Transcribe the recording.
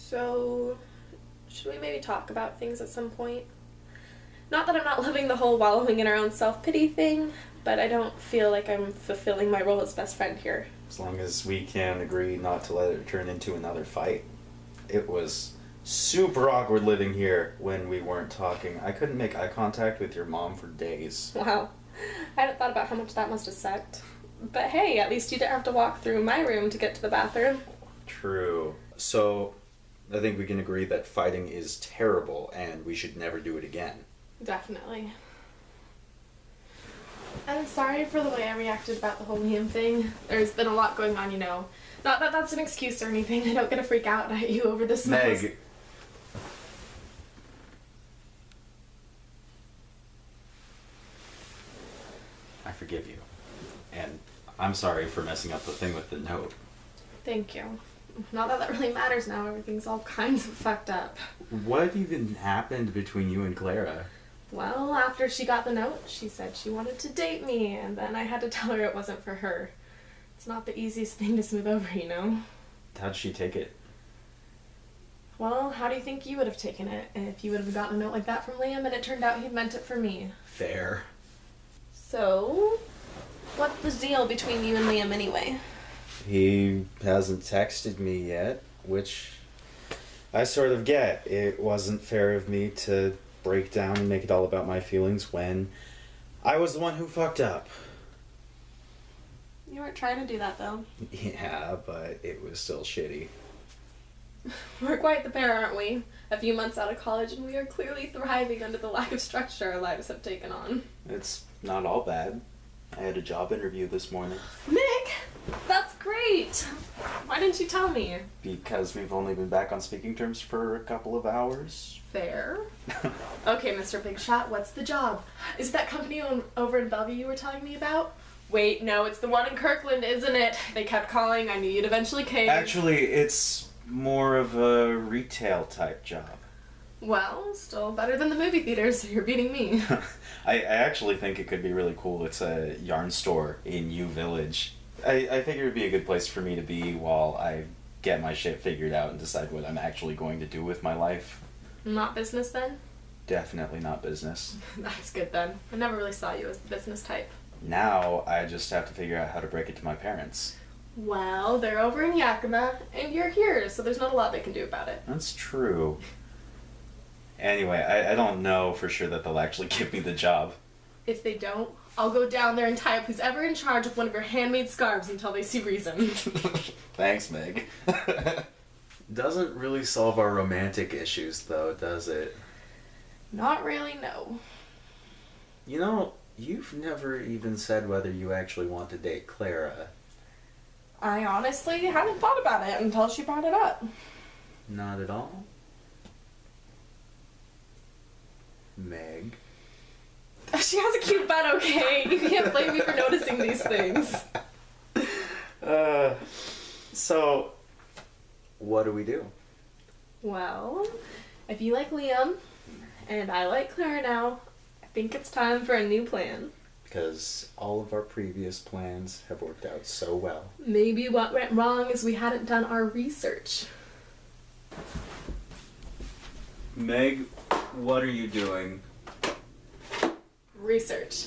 So, should we maybe talk about things at some point? Not that I'm not loving the whole wallowing in our own self-pity thing, but I don't feel like I'm fulfilling my role as best friend here. As long as we can agree not to let it turn into another fight. It was super awkward living here when we weren't talking. I couldn't make eye contact with your mom for days. Wow. I hadn't thought about how much that must have sucked. But hey, at least you didn't have to walk through my room to get to the bathroom. True. So, I think we can agree that fighting is terrible and we should never do it again. Definitely. I'm sorry for the way I reacted about the whole Liam thing. There's been a lot going on, you know. Not that that's an excuse or anything. I don't get to freak out at you over this mess. Meg. I forgive you. And I'm sorry for messing up the thing with the note. Thank you. Not that that really matters now. Everything's all kinds of fucked up. What even happened between you and Clara? Well, after she got the note, she said she wanted to date me, and then I had to tell her it wasn't for her. It's not the easiest thing to smooth over, you know? How'd she take it? Well, how do you think you would have taken it if you would have gotten a note like that from Liam and it turned out he'd meant it for me? Fair. So, what's the deal between you and Liam anyway? He hasn't texted me yet, which I sort of get. It wasn't fair of me to break down and make it all about my feelings when I was the one who fucked up. You weren't trying to do that, though. Yeah, but it was still shitty. We're quite the pair, aren't we? A few months out of college and we are clearly thriving under the lack of structure our lives have taken on. It's not all bad. I had a job interview this morning. Nick! That's great! Why didn't you tell me? Because we've only been back on speaking terms for a couple of hours. Fair. Okay, Mr. Big Shot, what's the job? Is it that company over in Bellevue you were telling me about? Wait, no, it's the one in Kirkland, isn't it? They kept calling. I knew you'd eventually cave. Actually, it's more of a retail type job. Well, still better than the movie theaters, so you're beating me. I actually think it could be really cool. It's a yarn store in U Village. I figure it'd be a good place for me to be while I get my shit figured out and decide what I'm actually going to do with my life. Not business, then? Definitely not business. That's good, then. I never really saw you as the business type. Now, I just have to figure out how to break it to my parents. Well, they're over in Yakima, and you're here, so there's not a lot they can do about it. That's true. Anyway, I don't know for sure that they'll actually give me the job. If they don't, I'll go down there and tie up who's ever in charge of one of your handmade scarves until they see reason. Thanks, Meg. Doesn't really solve our romantic issues, though, does it? Not really, no. You know, you've never even said whether you actually want to date Clara. I honestly hadn't thought about it until she brought it up. Not at all? Meg? She has a cute butt, okay? You can't blame me for noticing these things. So, what do we do? Well, if you like Liam, and I like Clara now, I think it's time for a new plan. Because all of our previous plans have worked out so well. Maybe what went wrong is we hadn't done our research. Meg, what are you doing? Research.